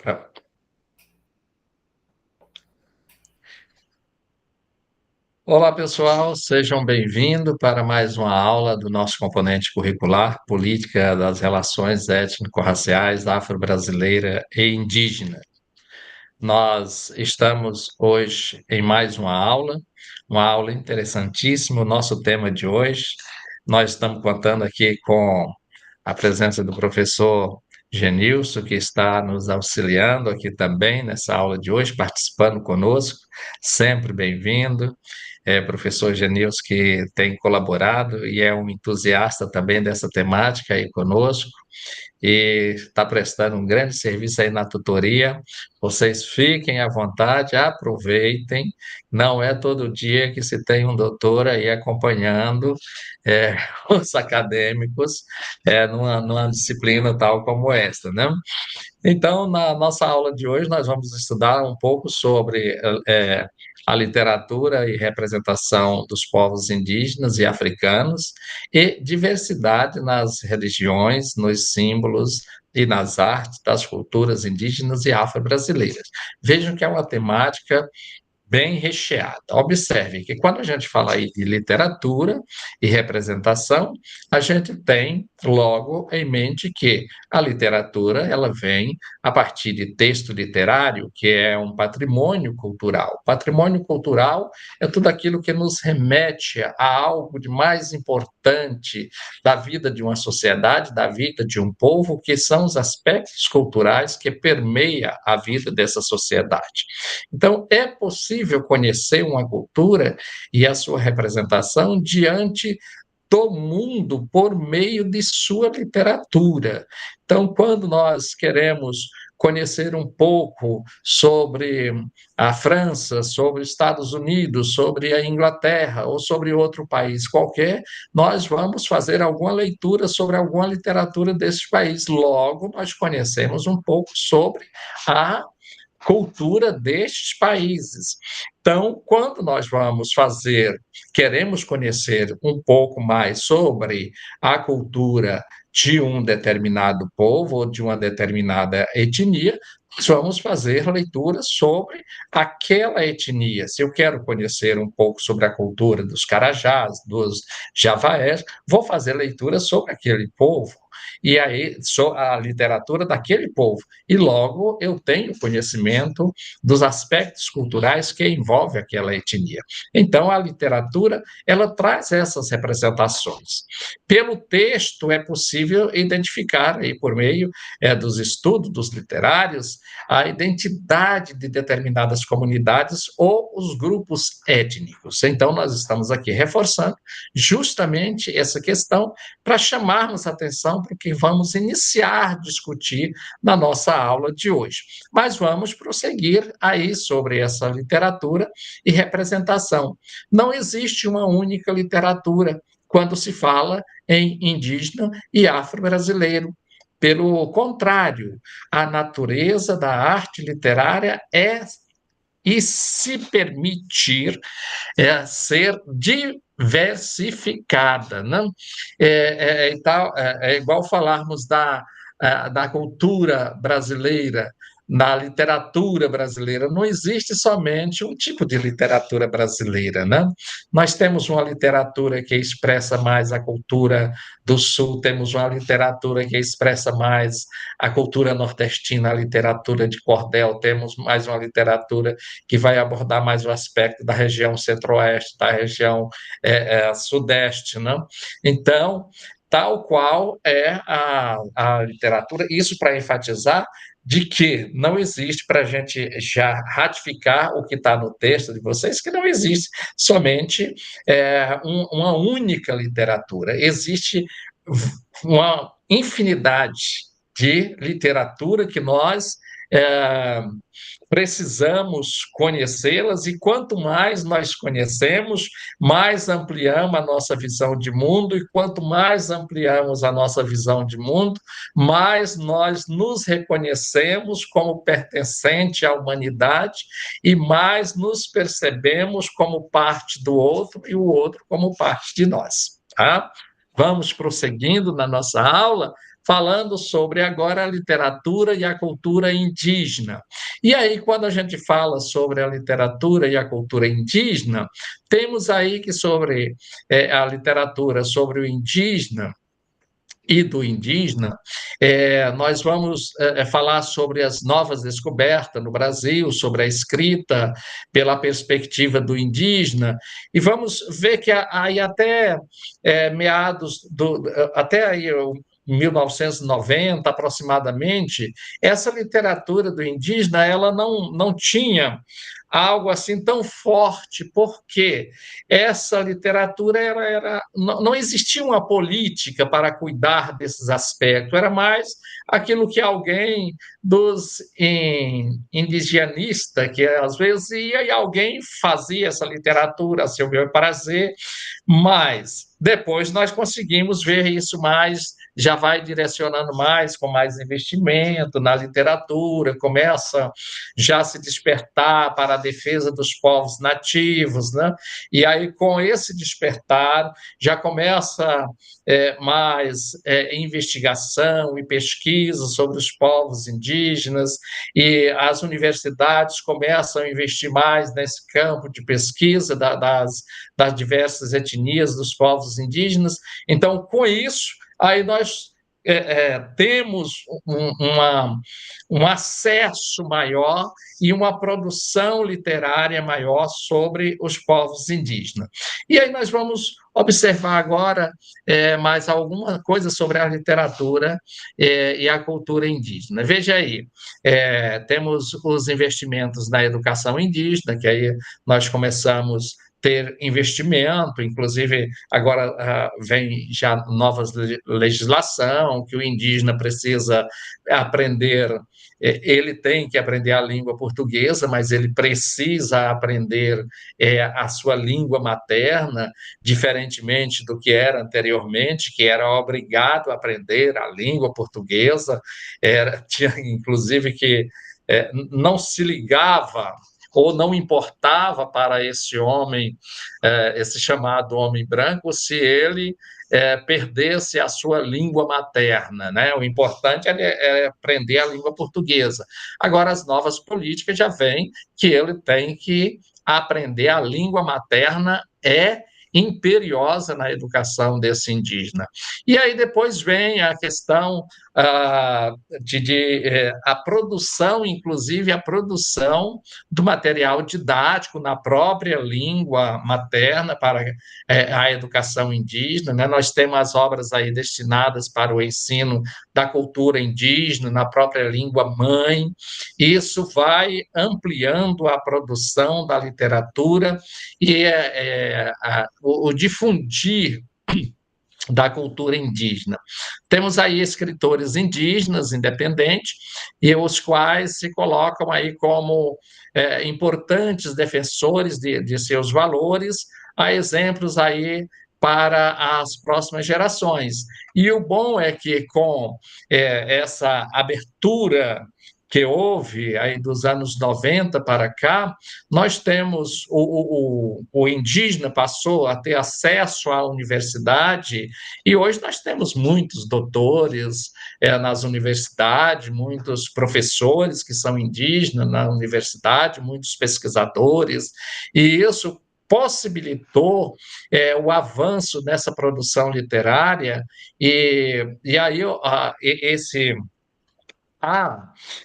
Pra- Olá, pessoal, sejam bem-vindos para mais uma aula do nosso componente curricular Política das Relações Étnico-Raciais Afro-Brasileira e Indígena. Nós estamos hoje em mais uma aula interessantíssima. O nosso tema de hoje, nós estamos contando aqui com a presença do professor Genilson, que está nos auxiliando aqui também nessa aula de hoje, participando conosco, sempre bem-vindo. Professor Genilson, que tem colaborado e é um entusiasta também dessa temática aí conosco e está prestando um grande serviço aí na tutoria. Vocês fiquem à vontade, aproveitem. Não é todo dia que se tem um doutor aí acompanhando é, os acadêmicos numa disciplina tal como esta, né? Então, na nossa aula de hoje, nós vamos estudar um pouco sobre a literatura e representação dos povos indígenas e africanos e diversidade nas religiões, nos símbolos e nas artes das culturas indígenas e afro-brasileiras. Vejam que é uma temática bem recheada. Observe que quando a gente fala aí de literatura e representação, a gente tem logo em mente que a literatura ela vem a partir de texto literário, que é um patrimônio cultural. Patrimônio cultural é tudo aquilo que nos remete a algo de mais importante da vida de uma sociedade, da vida de um povo, que são os aspectos culturais que permeiam a vida dessa sociedade. Então, é possível conhecer uma cultura e a sua representação diante do mundo por meio de sua literatura. Então, quando nós queremos conhecer um pouco sobre a França, sobre os Estados Unidos, sobre a Inglaterra ou sobre outro país qualquer, nós vamos fazer alguma leitura sobre alguma literatura desse país. Logo, nós conhecemos um pouco sobre a cultura destes países. Então, quando nós queremos conhecer um pouco mais sobre a cultura de um determinado povo ou de uma determinada etnia, nós vamos fazer leituras sobre aquela etnia. Se eu quero conhecer um pouco sobre a cultura dos Carajás, dos Javaés, vou fazer leitura sobre aquele povo. E aí, a literatura daquele povo. E logo eu tenho conhecimento dos aspectos culturais que envolvem aquela etnia. Então, a literatura, ela traz essas representações. Pelo texto, é possível identificar, aí, por meio dos estudos dos literários, a identidade de determinadas comunidades ou os grupos étnicos. Então, nós estamos aqui reforçando justamente essa questão para chamarmos a atenção para o que vamos iniciar a discutir na nossa aula de hoje. Mas vamos prosseguir aí sobre essa literatura e representação. Não existe uma única literatura quando se fala em indígena e afro-brasileiro. Pelo contrário, a natureza da arte literária é e se permitir ser diversificada, não? É igual falarmos da cultura brasileira, na literatura brasileira. Não existe somente um tipo de literatura brasileira, né? Nós temos uma literatura que expressa mais a cultura do Sul, temos uma literatura que expressa mais a cultura nordestina, a literatura de cordel, temos mais uma literatura que vai abordar mais o aspecto da região centro-oeste, da região sudeste, não? Então, tal qual é a literatura, isso para enfatizar de que não existe, para a gente já ratificar o que está no texto de vocês, que não existe somente uma única literatura, existe uma infinidade de literatura que nós é, precisamos conhecê-las, e quanto mais nós conhecemos, mais ampliamos a nossa visão de mundo, e quanto mais ampliamos a nossa visão de mundo, mais nós nos reconhecemos como pertencente à humanidade e mais nos percebemos como parte do outro e o outro como parte de nós, tá? Vamos prosseguindo na nossa aula, falando sobre agora a literatura e a cultura indígena. E aí, quando a gente fala sobre a literatura e a cultura indígena, temos aí que sobre a literatura sobre o indígena e do indígena, nós vamos falar sobre as novas descobertas no Brasil, sobre a escrita pela perspectiva do indígena, e vamos ver que aí até meados até aí 1990 aproximadamente, essa literatura do indígena ela não tinha algo assim tão forte, porque essa literatura não existia uma política para cuidar desses aspectos, era mais aquilo que alguém dos indigenistas, que às vezes ia e alguém fazia essa literatura a seu bel prazer, mas depois nós conseguimos ver isso mais, já vai direcionando mais, com mais investimento na literatura, começa já a se despertar para a defesa dos povos nativos, né? E aí, com esse despertar, já começa mais investigação e pesquisa sobre os povos indígenas, e as universidades começam a investir mais nesse campo de pesquisa das diversas etnias dos povos indígenas. Então, com isso, aí nós temos um acesso maior e uma produção literária maior sobre os povos indígenas. E aí nós vamos observar agora mais alguma coisa sobre a literatura e a cultura indígena. Veja aí, temos os investimentos na educação indígena, que aí nós começamos ter investimento, inclusive agora vem já novas legislação que o indígena precisa aprender, ele tem que aprender a língua portuguesa, mas ele precisa aprender a sua língua materna, diferentemente do que era anteriormente, que era obrigado a aprender a língua portuguesa, tinha inclusive que não se ligava ou não importava para esse homem, esse chamado homem branco, se ele perdesse a sua língua materna, né? O importante é aprender a língua portuguesa. Agora, as novas políticas já vêm que ele tem que aprender a língua materna imperiosa na educação desse indígena. E aí depois vem a questão a produção, inclusive a produção do material didático na própria língua materna para a educação indígena, né? Nós temos as obras aí destinadas para o ensino da cultura indígena na própria língua mãe. Isso vai ampliando a produção da literatura e o difundir da cultura indígena. Temos aí escritores indígenas independentes e os quais se colocam aí como importantes defensores de seus valores, há exemplos aí para as próximas gerações. E o bom é que com essa abertura que houve aí dos anos 90 para cá, nós temos o indígena passou a ter acesso à universidade e hoje nós temos muitos doutores nas universidades, muitos professores que são indígenas na universidade, muitos pesquisadores, e isso possibilitou o avanço nessa produção literária e aí esse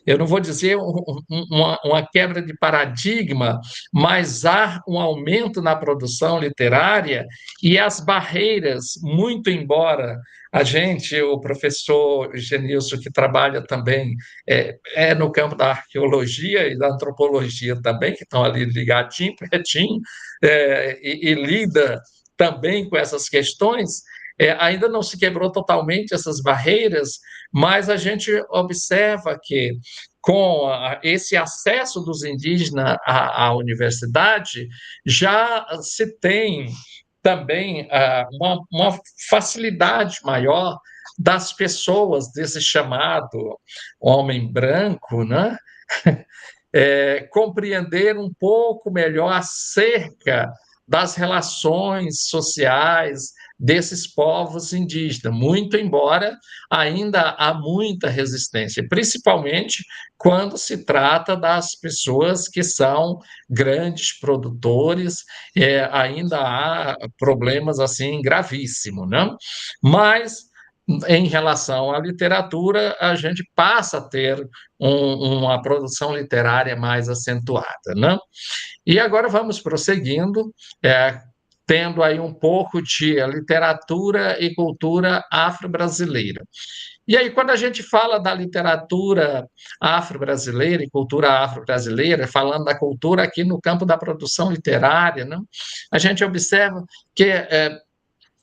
eu não vou dizer uma quebra de paradigma, mas há um aumento na produção literária e as barreiras, muito embora a gente, o professor Genilson, que trabalha também no campo da arqueologia e da antropologia também, que estão ali ligadinho, pertinho, e lida também com essas questões, ainda não se quebrou totalmente essas barreiras, mas a gente observa que, com esse acesso dos indígenas à universidade, já se tem também uma facilidade maior das pessoas desse chamado homem branco, né? Compreender um pouco melhor acerca das relações sociais, desses povos indígenas, muito embora ainda há muita resistência, principalmente quando se trata das pessoas que são grandes produtores, ainda há problemas assim gravíssimos, né? Mas em relação à literatura, a gente passa a ter uma produção literária mais acentuada, né? E agora vamos prosseguindo, tendo aí um pouco de literatura e cultura afro-brasileira. E aí, quando a gente fala da literatura afro-brasileira e cultura afro-brasileira, falando da cultura aqui no campo da produção literária, né, a gente observa que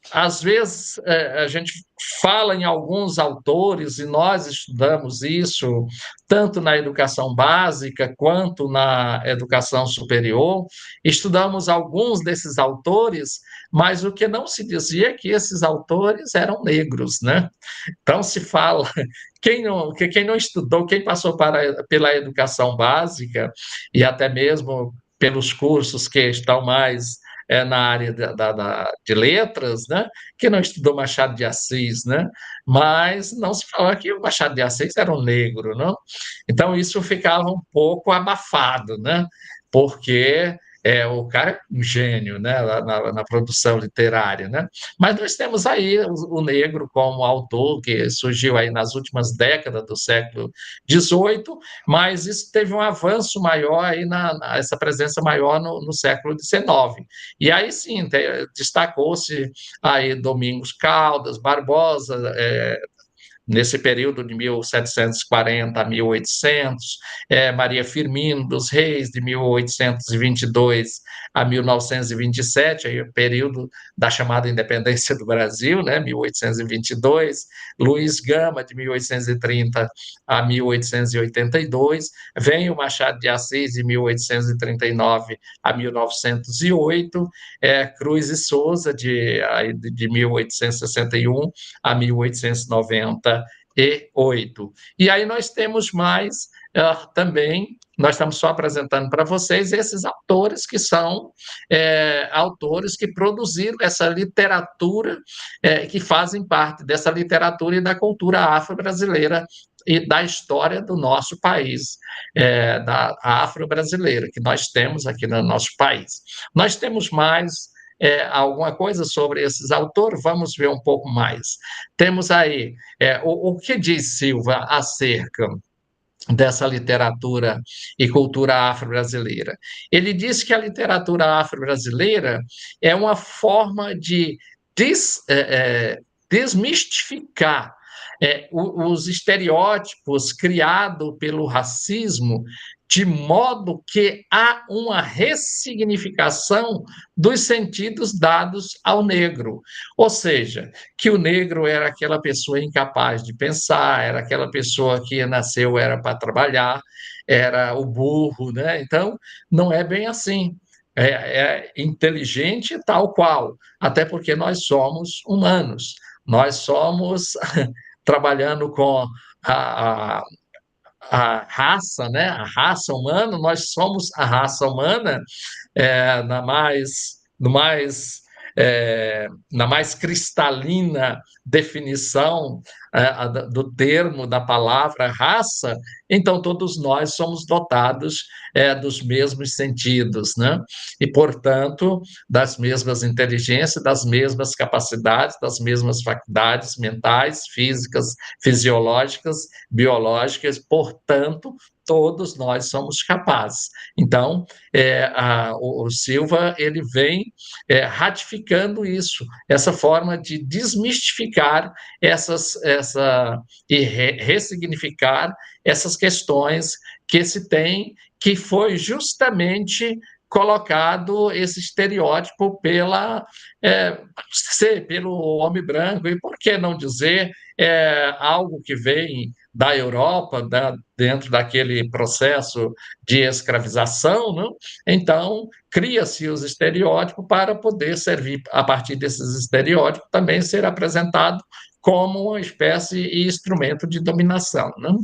às vezes, a gente fala em alguns autores, e nós estudamos isso tanto na educação básica quanto na educação superior, estudamos alguns desses autores, mas o que não se dizia é que esses autores eram negros, né? Então, se fala, quem não estudou, quem passou pela educação básica, e até mesmo pelos cursos que estão mais na área de letras, né? Que não estudou Machado de Assis, né? Mas não se falava que o Machado de Assis era um negro, não? Então isso ficava um pouco abafado, né? Porque o cara é um gênio, né? Na produção literária, né? Mas nós temos aí o negro como autor que surgiu aí nas últimas décadas do século XVIII, mas isso teve um avanço maior aí essa presença maior no século XIX. E aí sim, destacou-se aí Domingos Caldas, Barbosa, nesse período de 1740 a 1800, Maria Firmino dos Reis, de 1822 a 1927, aí o período da chamada independência do Brasil, né, 1822, Luiz Gama, de 1830 a 1882, vem o Machado de Assis, de 1839 a 1908, Cruz e Souza, de 1861 a 1898. E aí nós temos mais também, nós estamos só apresentando para vocês esses autores que são autores que produziram essa literatura, que fazem parte dessa literatura e da cultura afro-brasileira e da história do nosso país, da afro-brasileira, que nós temos aqui no nosso país. Nós temos mais alguma coisa sobre esses autores, vamos ver um pouco mais. Temos aí o que diz Silva acerca dessa literatura e cultura afro-brasileira. Ele diz que a literatura afro-brasileira é uma forma de desmistificar os estereótipos criados pelo racismo, de modo que há uma ressignificação dos sentidos dados ao negro. Ou seja, que o negro era aquela pessoa incapaz de pensar, era aquela pessoa que nasceu era para trabalhar, era o burro, né? Então, não é bem assim. É inteligente tal qual, até porque nós somos humanos, nós somos trabalhando com a, a, a raça, né? A raça humana, nós somos a raça humana na mais, no mais, na mais cristalina definição do termo, da palavra raça, então todos nós somos dotados dos mesmos sentidos, né? E, portanto, das mesmas inteligências, das mesmas capacidades, das mesmas faculdades mentais, físicas, fisiológicas, biológicas, portanto, todos nós somos capazes. Então, o Silva ele vem ratificando isso, essa forma de desmistificar e ressignificar essas questões que se tem, que foi justamente colocado esse estereótipo pelo homem branco, e por que não dizer algo que vem da Europa, dentro daquele processo de escravização, não? Então, cria-se os estereótipos para poder servir, a partir desses estereótipos, também ser apresentado como uma espécie de instrumento de dominação. Não?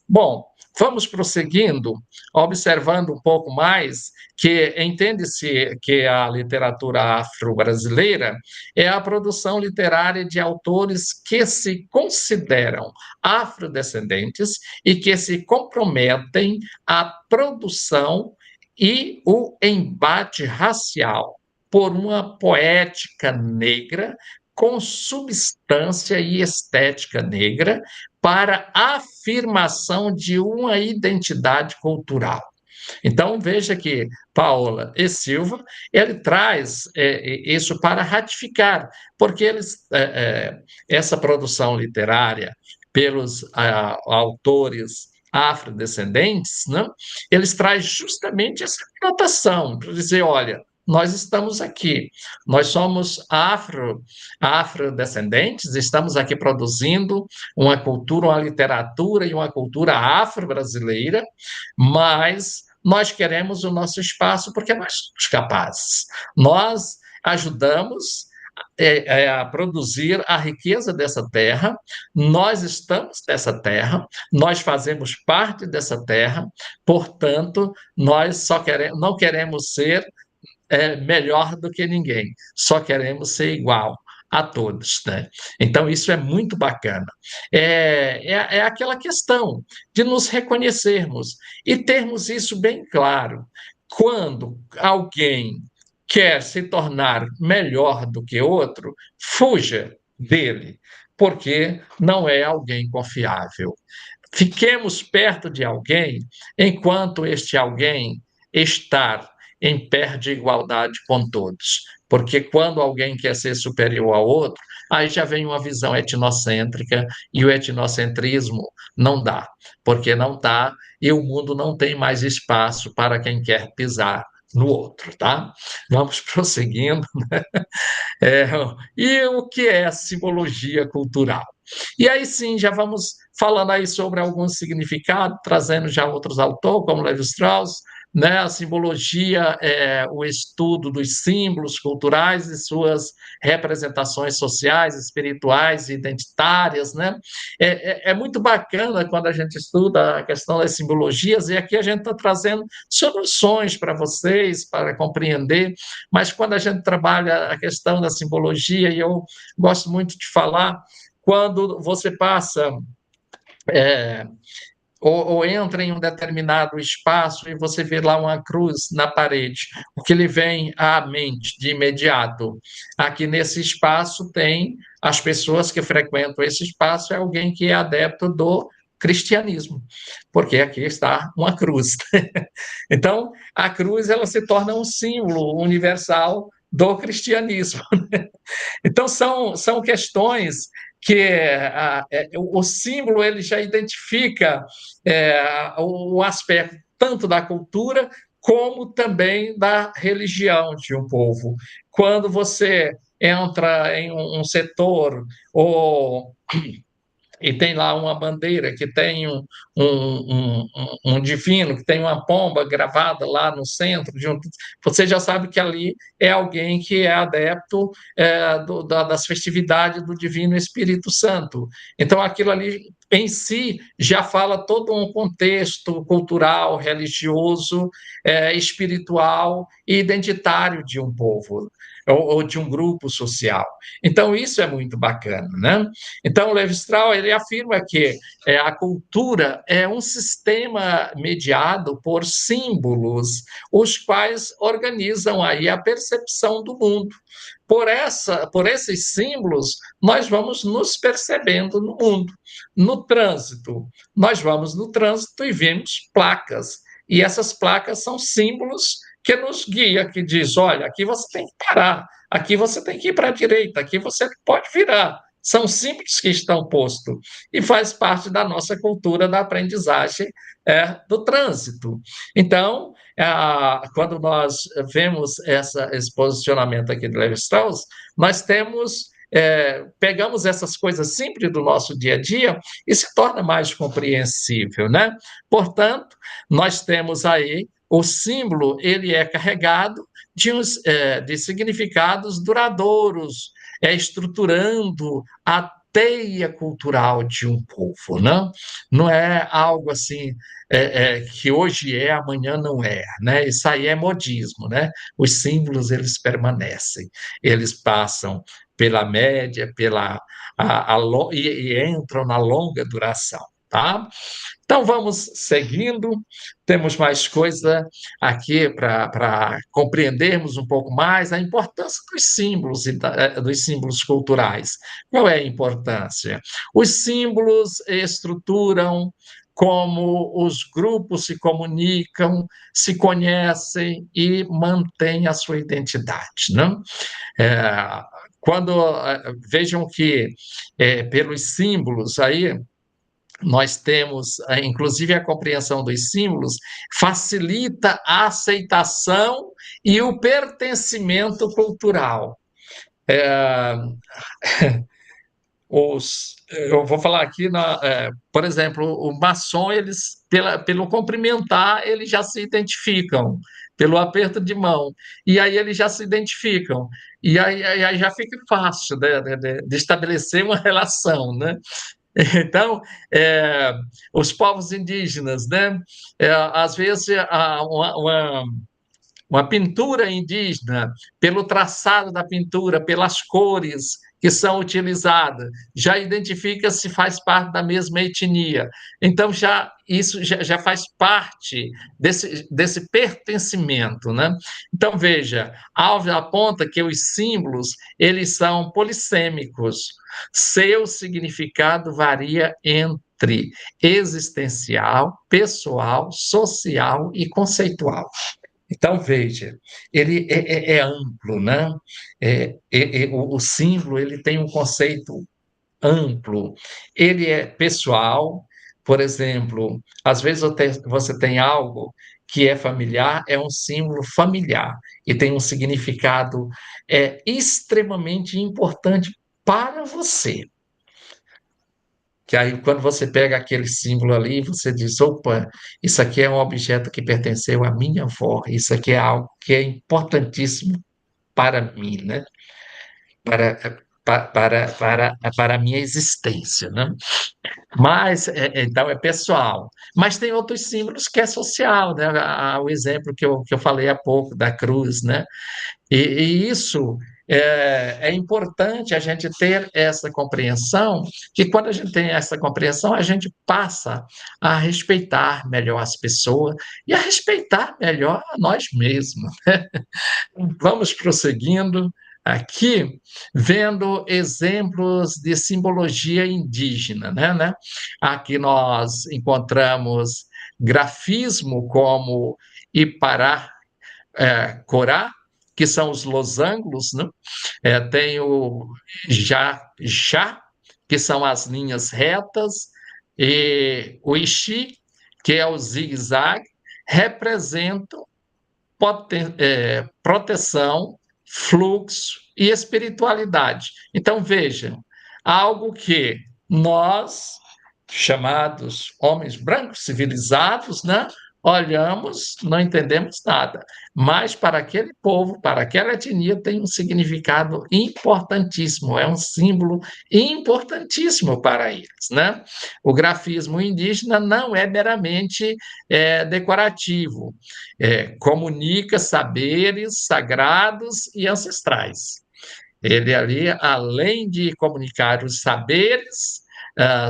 Bom, Vamos prosseguindo, observando um pouco mais que entende-se que a literatura afro-brasileira é a produção literária de autores que se consideram afrodescendentes e que se comprometem à produção e o embate racial por uma poética negra com substância e estética negra para a afirmação de uma identidade cultural. Então, veja que Paula e Silva, ele traz isso para ratificar, porque essa produção literária pelos autores afrodescendentes, né, eles trazem justamente essa conotação, para dizer, olha, nós estamos aqui, nós somos afrodescendentes, estamos aqui produzindo uma cultura, uma literatura e uma cultura afro-brasileira, mas nós queremos o nosso espaço porque nós somos capazes. Nós ajudamos a produzir a riqueza dessa terra, nós estamos nessa terra, nós fazemos parte dessa terra, portanto, nós não queremos ser melhor do que ninguém, só queremos ser igual a todos, né? Então, isso é muito bacana. É aquela questão de nos reconhecermos e termos isso bem claro. Quando alguém quer se tornar melhor do que outro, fuja dele, porque não é alguém confiável. Fiquemos perto de alguém enquanto este alguém está em pé de igualdade com todos. Porque quando alguém quer ser superior ao outro, aí já vem uma visão etnocêntrica e o etnocentrismo não dá, porque não dá e o mundo não tem mais espaço para quem quer pisar no outro, tá? Vamos prosseguindo. É, e o que é a simbologia cultural? E aí sim, já vamos falando aí sobre alguns significados, trazendo já outros autores, como Levi-Strauss, né? A simbologia é o estudo dos símbolos culturais e suas representações sociais, espirituais e identitárias, né? É muito bacana quando a gente estuda a questão das simbologias, e aqui a gente está trazendo soluções para vocês, para compreender, mas quando a gente trabalha a questão da simbologia, e eu gosto muito de falar, quando você passa é, ou entra em um determinado espaço e você vê lá uma cruz na parede, o que lhe vem à mente de imediato? Aqui nesse espaço tem as pessoas que frequentam esse espaço, é alguém que é adepto do cristianismo, porque aqui está uma cruz. Então, a cruz ela se torna um símbolo universal do cristianismo. Então, são questões que o símbolo ele já identifica o aspecto tanto da cultura como também da religião de um povo. Quando você entra em um setor ou e tem lá uma bandeira que tem um divino, que tem uma pomba gravada lá no centro, você já sabe que ali é alguém que é adepto das festividades do Divino Espírito Santo. Então, aquilo ali em si já fala todo um contexto cultural, religioso, espiritual e identitário de um povo ou de um grupo social. Então, isso é muito bacana, né? Então, Levi-Strauss ele afirma que a cultura é um sistema mediado por símbolos, os quais organizam aí a percepção do mundo. Por esses símbolos, nós vamos nos percebendo no mundo. No trânsito, nós vamos no trânsito e vemos placas. E essas placas são símbolos que nos guia, que diz, olha, aqui você tem que parar, aqui você tem que ir para a direita, aqui você pode virar. São símbolos que estão postos e faz parte da nossa cultura da aprendizagem do trânsito. Então, quando nós vemos esse posicionamento aqui do Levi-Strauss, nós pegamos essas coisas simples do nosso dia a dia e se torna mais compreensível, né? Portanto, nós temos aí o símbolo, ele é carregado de significados duradouros, estruturando a teia cultural de um povo, não? Não é algo assim que hoje é, amanhã não é, né? Isso aí é modismo, né? Os símbolos eles permanecem, eles passam pela média, e entram na longa duração, tá? Então vamos seguindo, temos mais coisa aqui para compreendermos um pouco mais a importância dos símbolos culturais. Qual é a importância? Os símbolos estruturam como os grupos se comunicam, se conhecem e mantêm a sua identidade, não? É, quando vejam que pelos símbolos aí nós temos, inclusive, a compreensão dos símbolos, facilita a aceitação e o pertencimento cultural. É, eu vou falar aqui, por exemplo, o maçom, eles, pelo cumprimentar, eles já se identificam, pelo aperto de mão, e aí eles já se identificam, e aí já fica fácil de estabelecer uma relação, né? Então, é, os povos indígenas, né? Às vezes, uma pintura indígena, pelo traçado da pintura, pelas cores que são utilizadas, já identifica se faz parte da mesma etnia. Então, isso já faz parte desse pertencimento, né? Então, veja, Alves aponta que os símbolos, eles são polissêmicos. Seu significado varia entre existencial, pessoal, social e conceitual. Então, veja, ele é amplo, né? O símbolo ele tem um conceito amplo. Ele é pessoal, por exemplo, às vezes você tem algo que é familiar, é um símbolo familiar e tem um significado extremamente importante para você. Que aí, quando você pega aquele símbolo ali, você diz: opa, isso aqui é um objeto que pertenceu à minha avó, isso aqui é algo que é importantíssimo para mim, né? Para, para a minha existência, né? Mas, então, é pessoal. Mas tem outros símbolos que é social, né? O exemplo que eu falei há pouco, da cruz, né? E isso é importante a gente ter essa compreensão, que quando a gente tem essa compreensão, a gente passa a respeitar melhor as pessoas e a respeitar melhor a nós mesmos. Vamos prosseguindo aqui, vendo exemplos de simbologia indígena, né? Aqui nós encontramos grafismo como Ipará, Corá, que são os losangos, né? Tem o já, que são as linhas retas, e o Ixi, que é o zigue-zague, representam proteção, fluxo e espiritualidade. Então, vejam, algo que nós, chamados homens brancos civilizados, né, olhamos, não entendemos nada, mas para aquele povo, para aquela etnia, tem um significado importantíssimo, é um símbolo importantíssimo para eles, né? O grafismo indígena não é meramente decorativo, comunica saberes sagrados e ancestrais. Ele ali, além de comunicar os saberes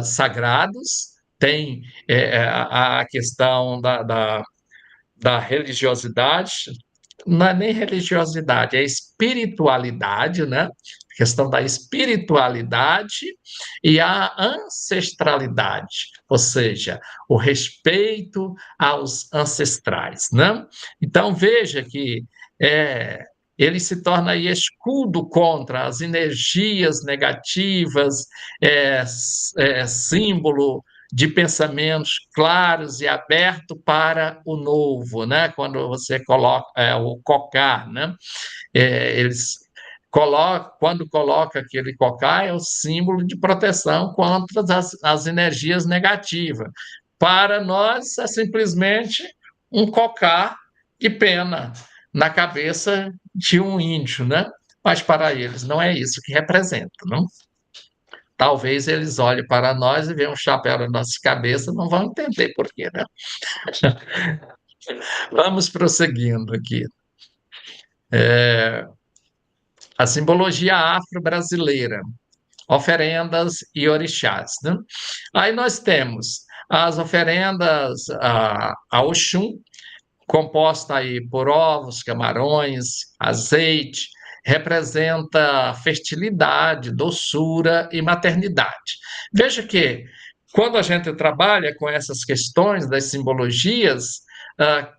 sagrados, tem a questão da religiosidade, não é nem religiosidade, é espiritualidade, né? A questão da espiritualidade e a ancestralidade, ou seja, o respeito aos ancestrais, né? Então, veja que ele se torna aí escudo contra as energias negativas, símbolo de pensamentos claros e aberto para o novo, né? Quando você coloca o cocar, né? Eles quando coloca aquele cocar, é o símbolo de proteção contra as energias negativas. Para nós, é simplesmente um cocar de pena na cabeça de um índio, né? Mas para eles não é isso que representa, não? talvez eles olhem para nós e vejam um chapéu na nossa cabeça, não vão entender por quê, né? Vamos prosseguindo aqui. A simbologia afro-brasileira, oferendas e orixás, né? Aí nós temos as oferendas a Oxum, composta aí por ovos, camarões, azeite, representa fertilidade, doçura e maternidade. Veja que quando a gente trabalha com essas questões das simbologias,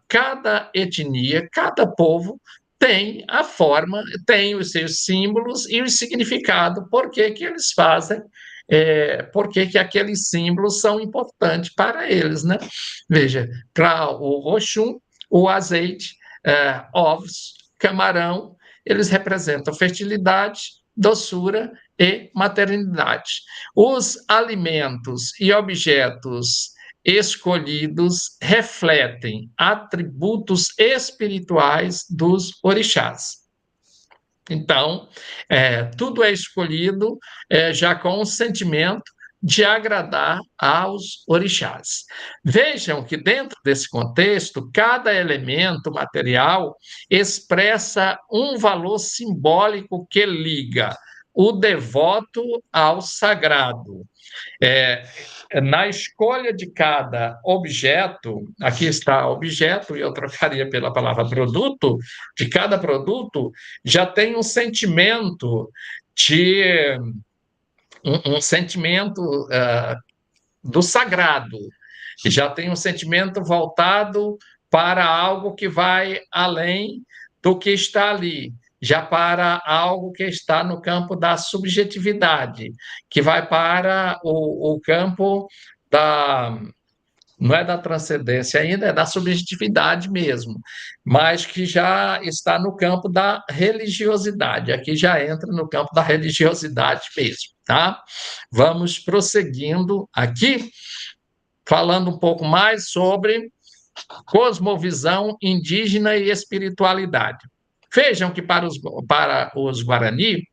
cada etnia, cada povo tem a forma, tem os seus símbolos e o significado, por que que eles fazem, por que que aqueles símbolos são importantes para eles, né? Veja, para o Oxum, o azeite, ovos, camarão, eles representam fertilidade, doçura e maternidade. Os alimentos e objetos escolhidos refletem atributos espirituais dos orixás. Então, tudo é escolhido já com o sentimento de agradar aos orixás. Vejam que, dentro desse contexto, cada elemento material expressa um valor simbólico que liga o devoto ao sagrado. É, Na escolha de cada objeto, aqui está objeto, e eu trocaria pela palavra produto, de cada produto, já tem um sentimento de um sentimento do sagrado, já tem um sentimento voltado para algo que vai além do que está ali, já para algo que está no campo da subjetividade, que vai para o campo da. Não é da transcendência ainda, é da subjetividade mesmo, mas que já está no campo da religiosidade. Aqui já entra no campo da religiosidade mesmo, tá? Vamos prosseguindo aqui, falando um pouco mais sobre cosmovisão indígena e espiritualidade. Vejam que para os Guarani,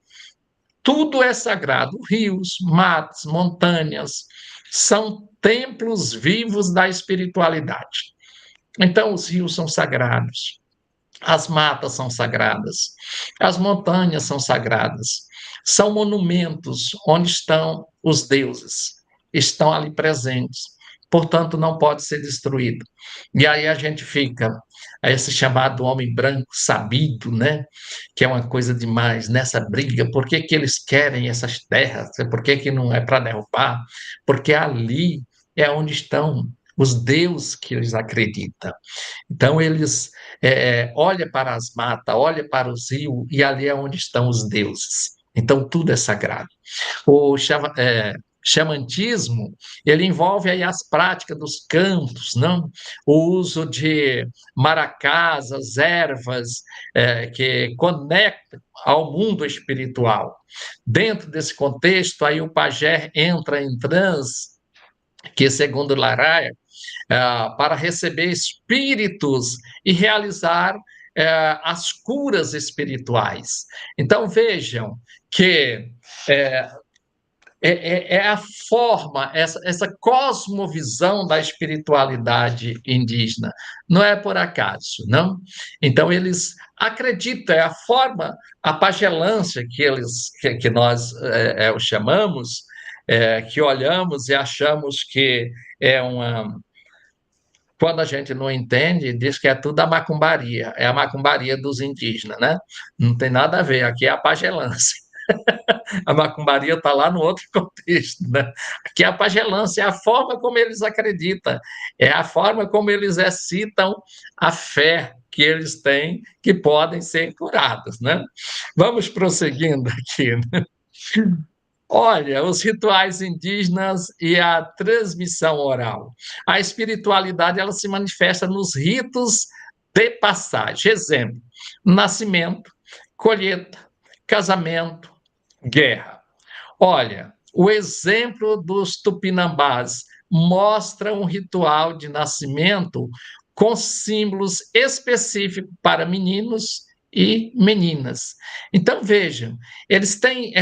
tudo é sagrado: rios, matos, montanhas, são templos vivos da espiritualidade. Então, os rios são sagrados, as matas são sagradas, as montanhas são sagradas, são monumentos onde estão os deuses, estão ali presentes, portanto, não pode ser destruído. E aí a gente fica a esse chamado homem branco sabido, né? Que é uma coisa demais nessa briga. Por que que eles querem essas terras? Por que que não é para derrubar? Porque ali é onde estão os deuses que eles acreditam. Então, eles olham para as matas, olham para os rios, e ali é onde estão os deuses. Então, tudo é sagrado. O xamantismo, ele envolve aí as práticas dos cantos, não? O uso de maracás, as ervas, que conectam ao mundo espiritual. Dentro desse contexto, aí o pajé entra em transe, que, segundo Laraia, para receber espíritos e realizar as curas espirituais. Então, vejam que é a forma, essa cosmovisão da espiritualidade indígena. Não é por acaso, não? Então, eles acreditam, é a forma, a pagelância que nós o chamamos, que olhamos e achamos que é uma. Quando a gente não entende, diz que é tudo a macumbaria, é a macumbaria dos indígenas, né? Não tem nada a ver, aqui é a pagelância. A macumbaria está lá no outro contexto, né? Aqui é a pagelância, é a forma como eles acreditam, é a forma como eles excitam a fé que eles têm, que podem ser curados, né? Vamos prosseguindo aqui, né? Olha, os rituais indígenas e a transmissão oral. A espiritualidade, ela se manifesta nos ritos de passagem. Exemplo: nascimento, colheita, casamento, guerra. Olha, o exemplo dos tupinambás mostra um ritual de nascimento com símbolos específicos para meninos e meninas. Então, vejam, eles têm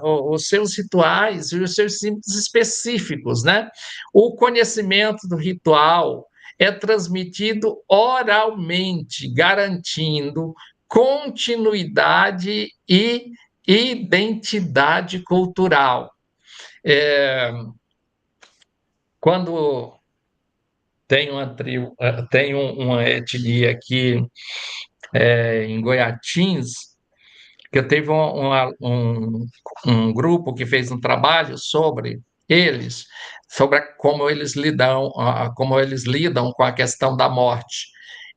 os seus rituais e os seus símbolos específicos, né? O conhecimento do ritual é transmitido oralmente, garantindo continuidade e identidade cultural. É, quando tem uma tribo, tem uma etnia aqui em Goiatins, que teve um grupo que fez um trabalho sobre eles, sobre como eles lidam com a questão da morte.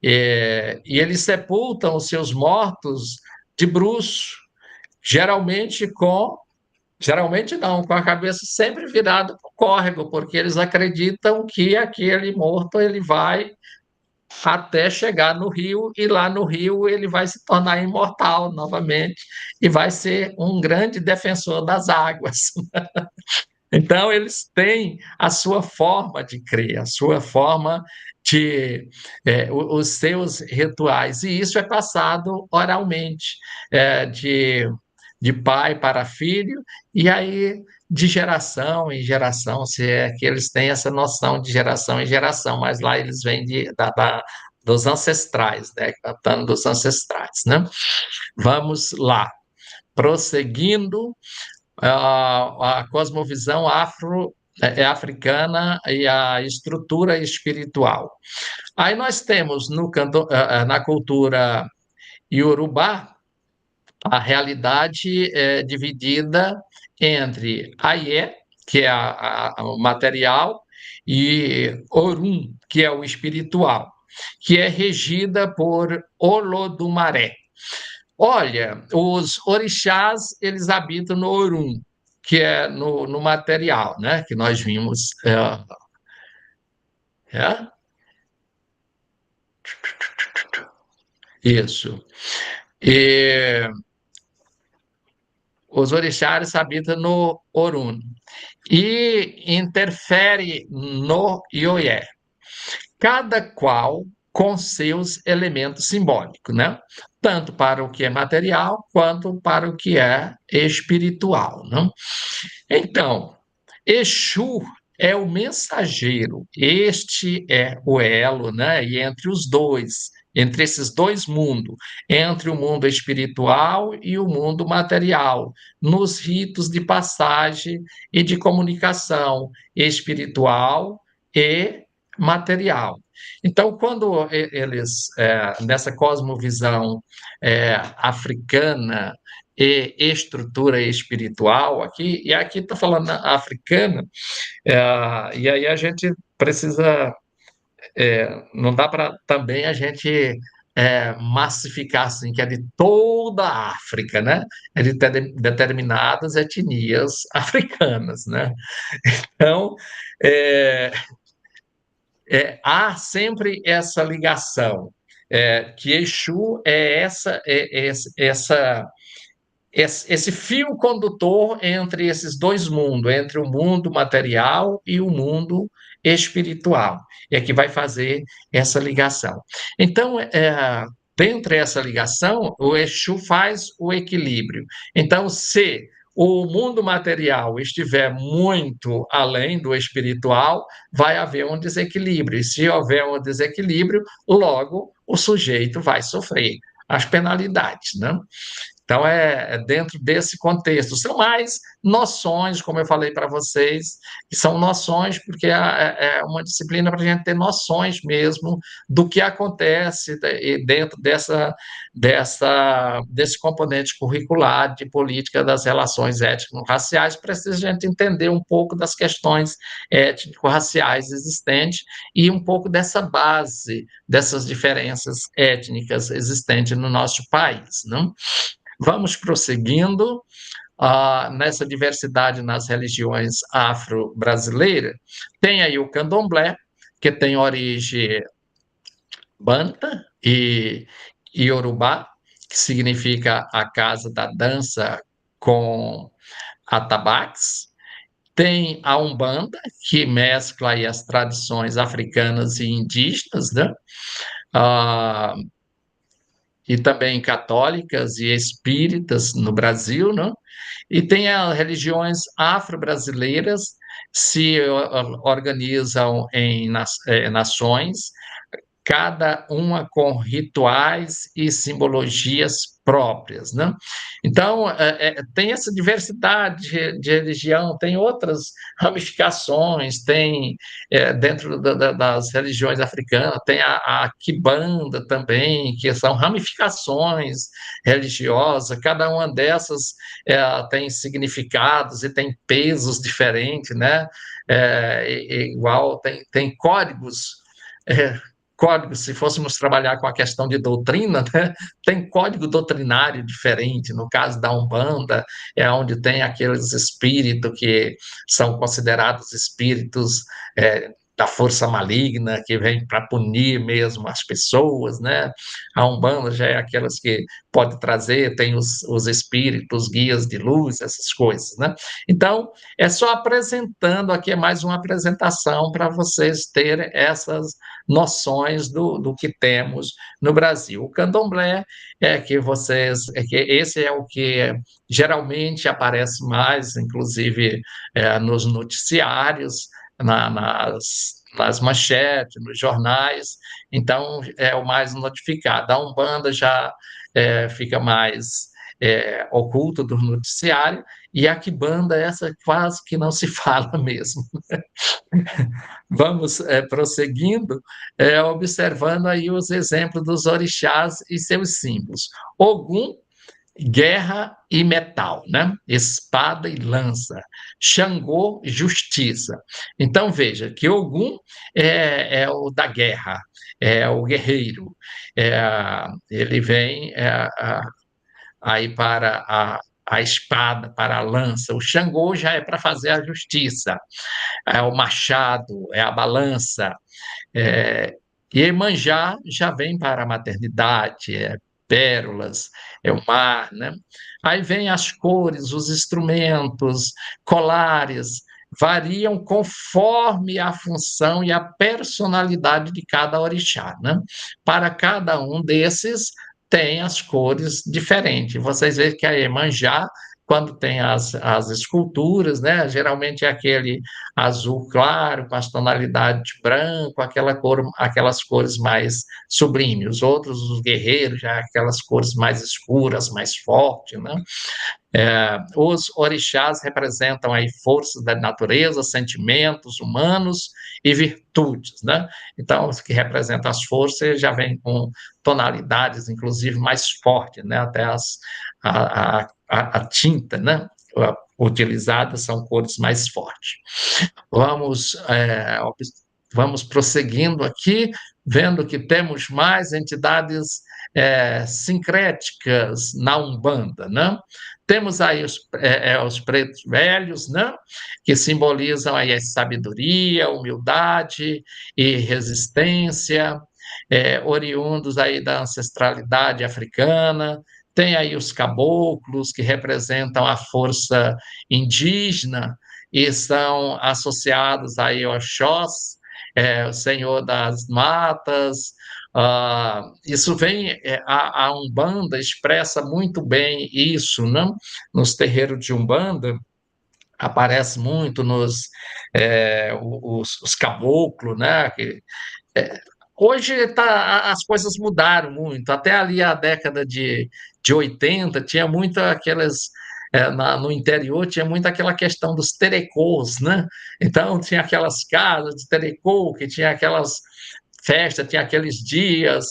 E eles sepultam os seus mortos de bruço, geralmente com geralmente não, com a cabeça sempre virada para o córrego, porque eles acreditam que aquele morto ele vai até chegar no rio, e lá no rio ele vai se tornar imortal novamente e vai ser um grande defensor das águas. Então, eles têm a sua forma de crer, a sua forma de os seus rituais, e isso é passado oralmente, de pai para filho, e aí de geração em geração, se é que eles têm essa noção de geração em geração, mas lá eles vêm dos ancestrais, né? Cantando dos ancestrais, né? Vamos lá, prosseguindo a cosmovisão africana e a estrutura espiritual. Aí nós temos na cultura iorubá a realidade dividida entre Ayé, que é o material, e Orum, que é o espiritual, que é regida por Olodumaré. Olha, os orixás, eles habitam no Orum, que é no material, né? Que nós vimos. É? Isso. E os orixás habitam no Orum e interfere no Ioié, cada qual com seus elementos simbólicos, né? Tanto para o que é material quanto para o que é espiritual, não? Então, Exu é o mensageiro, este é o elo, né? E entre os dois, entre esses dois mundos, entre o mundo espiritual e o mundo material, nos ritos de passagem e de comunicação espiritual e material. Então, quando eles, nessa cosmovisão africana, e estrutura espiritual aqui, e aqui está falando africana, e aí a gente precisa, não dá para também a gente massificar assim, que é de toda a África, né? É de determinadas etnias africanas, né? Então, é, há sempre essa ligação, que Exu é esse fio condutor entre esses dois mundos, entre o mundo material e o mundo espiritual, é que vai fazer essa ligação. Então, dentro dessa ligação, o Exu faz o equilíbrio. Então, se o mundo material estiver muito além do espiritual, vai haver um desequilíbrio. E se houver um desequilíbrio, logo o sujeito vai sofrer as penalidades, né? Então, é dentro desse contexto. São mais noções, como eu falei para vocês, que são noções, porque é uma disciplina para a gente ter noções mesmo do que acontece dentro desse componente curricular de política das relações étnico-raciais, para a gente entender um pouco das questões étnico-raciais existentes e um pouco dessa base dessas diferenças étnicas existentes no nosso país, não? Vamos prosseguindo nessa diversidade nas religiões afro-brasileiras. Tem aí o candomblé, que tem origem banta e iorubá, que significa a casa da dança com atabaques. Tem a Umbanda, que mescla aí as tradições africanas e indígenas, né? Ah, e também católicas e espíritas no Brasil, não? E tem as religiões afro-brasileiras se organizam em nações, cada uma com rituais e simbologias próprias, né? Então, tem essa diversidade de religião, tem outras ramificações, tem dentro das religiões africanas, tem a quimbanda também, que são ramificações religiosas, cada uma dessas tem significados e tem pesos diferentes, né? Igual, tem códigos é, códigos, se fôssemos trabalhar com a questão de doutrina, né, tem código doutrinário diferente. No caso da Umbanda, é onde tem aqueles espíritos que são considerados espíritos da força maligna, que vem para punir mesmo as pessoas, né? A Umbanda já é aquelas que pode trazer, tem os espíritos, guias de luz, essas coisas, né? Então, é só apresentando, aqui é mais uma apresentação para vocês terem essas noções do que temos no Brasil. O candomblé que esse é o que geralmente aparece mais, inclusive nos noticiários, nas manchetes, nos jornais, então é o mais notificado. A Umbanda já fica mais oculta do noticiário, e a Quimbanda, essa quase que não se fala mesmo. Vamos prosseguindo, observando aí os exemplos dos orixás e seus símbolos. Ogum, guerra e metal, né? Espada e lança. Xangô, justiça. Então, veja que Ogum é o da guerra, é o guerreiro. Ele vem aí para a espada, para a lança. O Xangô já é para fazer a justiça, é o machado, é a balança. É, e Iemanjá já vem para a maternidade, pérolas, é o mar, né? Aí vem as cores, os instrumentos, colares, variam conforme a função e a personalidade de cada orixá, né? Para cada um desses tem as cores diferentes. Vocês veem que a Iemanjá, quando tem as esculturas, né? Geralmente é aquele azul claro, com as tonalidades de branco, aquelas cores mais sublimes. Os outros, os guerreiros, já aquelas cores mais escuras, mais fortes, né? Os orixás representam aí forças da natureza, sentimentos humanos e virtudes, né? Então, os que representam as forças já vêm com tonalidades, inclusive, mais fortes, né? Até a tinta, né? Utilizada são cores mais fortes. Vamos, vamos prosseguindo aqui, vendo que temos mais entidades sincréticas na Umbanda, né? Temos aí os pretos velhos, né? Que simbolizam aí a sabedoria, humildade e resistência, oriundos aí da ancestralidade africana. Tem aí os caboclos, que representam a força indígena, e são associados aí ao Oxós, o Senhor das Matas. Isso vem, a Umbanda expressa muito bem isso, não? Nos terreiros de Umbanda, aparece muito os caboclos, né? É, Hoje as coisas mudaram muito. Até ali a década de 80 tinha muito aquelas. No interior tinha muito aquela questão dos terecôs, né? Então tinha aquelas casas de terecô, que tinha aquelas festas, tinha aqueles dias,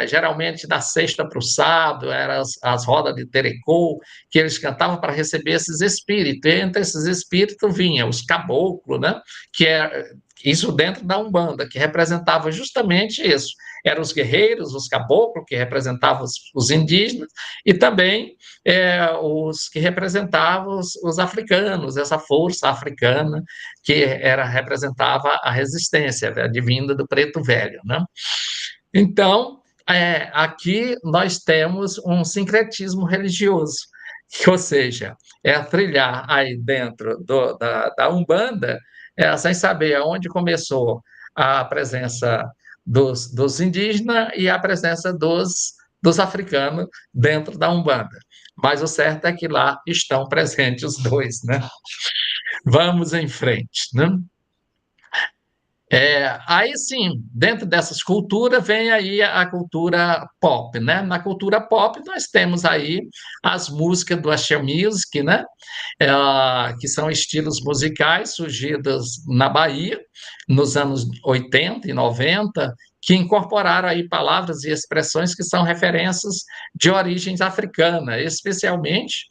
geralmente da sexta para o sábado, eram as rodas de terecô, que eles cantavam para receber esses espíritos. E entre esses espíritos vinha os caboclos, né? Que é isso dentro da Umbanda, que representava justamente isso. Eram os guerreiros, os caboclos, que representavam os indígenas, e também os que representavam os africanos, essa força africana que representava a resistência, a vinda do preto velho, né? Então, aqui nós temos um sincretismo religioso, ou seja, trilhar aí dentro da Umbanda, sem saber aonde começou a presença dos indígenas e a presença dos dos africanos dentro da Umbanda. Mas o certo é que lá estão presentes os dois, né? Vamos em frente, né? Aí sim, dentro dessas culturas vem aí a cultura pop, né? Na cultura pop nós temos aí as músicas do Axé Music, né? Que são estilos musicais surgidos na Bahia nos anos 80 e 90, que incorporaram aí palavras e expressões que são referências de origens africanas, especialmente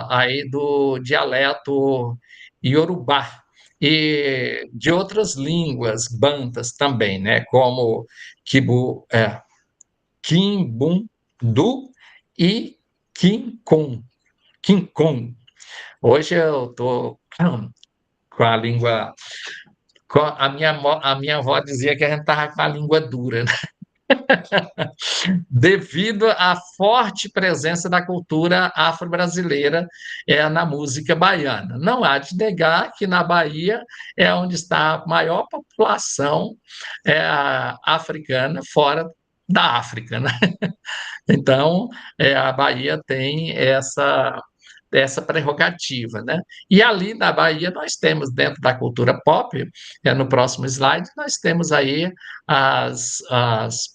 aí do dialeto iorubá e de outras línguas bantas também, né, como Kimbundu e Kinkon. Kinkon. Hoje eu estou com a língua. A minha avó dizia que a gente estava com a língua dura, né? Devido à forte presença da cultura afro-brasileira na música baiana. Não há de negar que na Bahia é onde está a maior população africana fora da África, né? Então, a Bahia tem essa prerrogativa, né? E ali na Bahia nós temos, dentro da cultura pop, no próximo slide, nós temos aí as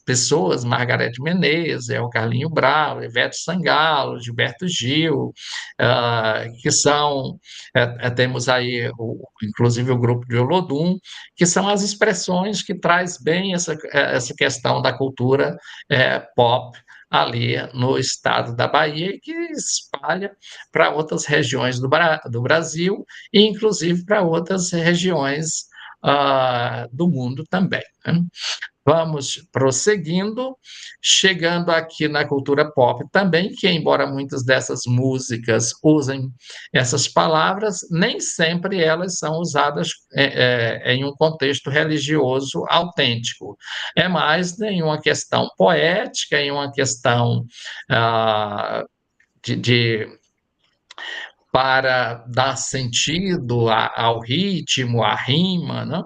pessoas, Margareth Menezes, o Carlinho Brau, Ivete Sangalo, Gilberto Gil, que são, temos aí, inclusive, o grupo de Olodum, que são as expressões que traz bem essa questão da cultura pop ali no estado da Bahia e que espalha para outras regiões do Brasil e, inclusive, para outras regiões do mundo também, né? Vamos prosseguindo, chegando aqui na cultura pop também, que embora muitas dessas músicas usem essas palavras, nem sempre elas são usadas em um contexto religioso autêntico. É mais em uma questão poética, em uma questão ah, de para dar sentido ao ritmo, à rima, né?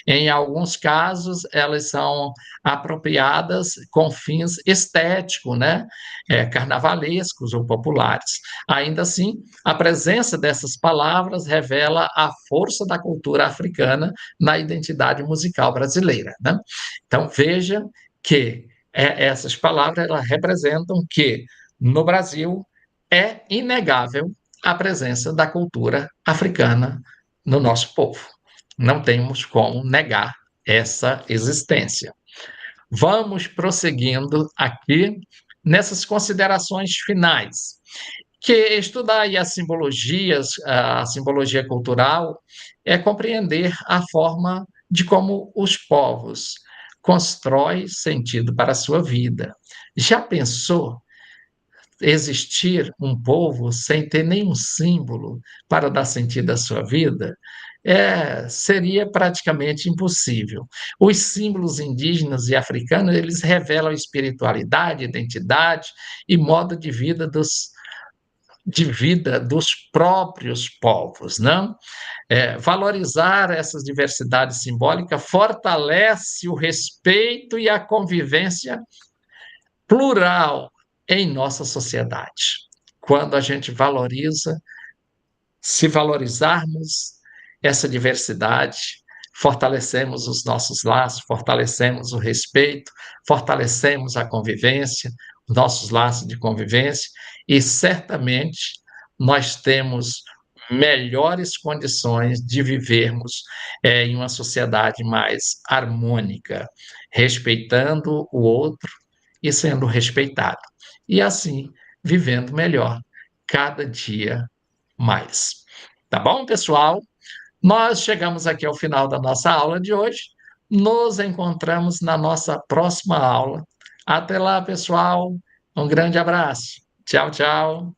Em alguns casos, elas são apropriadas com fins estéticos, né? Carnavalescos ou populares. Ainda assim, a presença dessas palavras revela a força da cultura africana na identidade musical brasileira, né? Então, veja que essas palavras elas representam que, no Brasil, é inegável a presença da cultura africana no nosso povo. Não temos como negar essa existência. Vamos prosseguindo aqui nessas considerações finais, que estudar aí a simbologia cultural, é compreender a forma de como os povos constroem sentido para a sua vida. Já pensou existir um povo sem ter nenhum símbolo para dar sentido à sua vida? Seria praticamente impossível. Os símbolos indígenas e africanos, eles revelam espiritualidade, identidade e modo de vida dos próprios povos, não? Valorizar essas diversidades simbólicas fortalece o respeito e a convivência plural em nossa sociedade. Quando a gente valoriza, se valorizarmos essa diversidade, fortalecemos os nossos laços, fortalecemos o respeito, fortalecemos a convivência, os nossos laços de convivência, e certamente nós temos melhores condições de vivermos em uma sociedade mais harmônica, respeitando o outro e sendo respeitado. E assim, vivendo melhor cada dia mais. Tá bom, pessoal? Nós chegamos aqui ao final da nossa aula de hoje. Nos encontramos na nossa próxima aula. Até lá, pessoal. Um grande abraço. Tchau, tchau.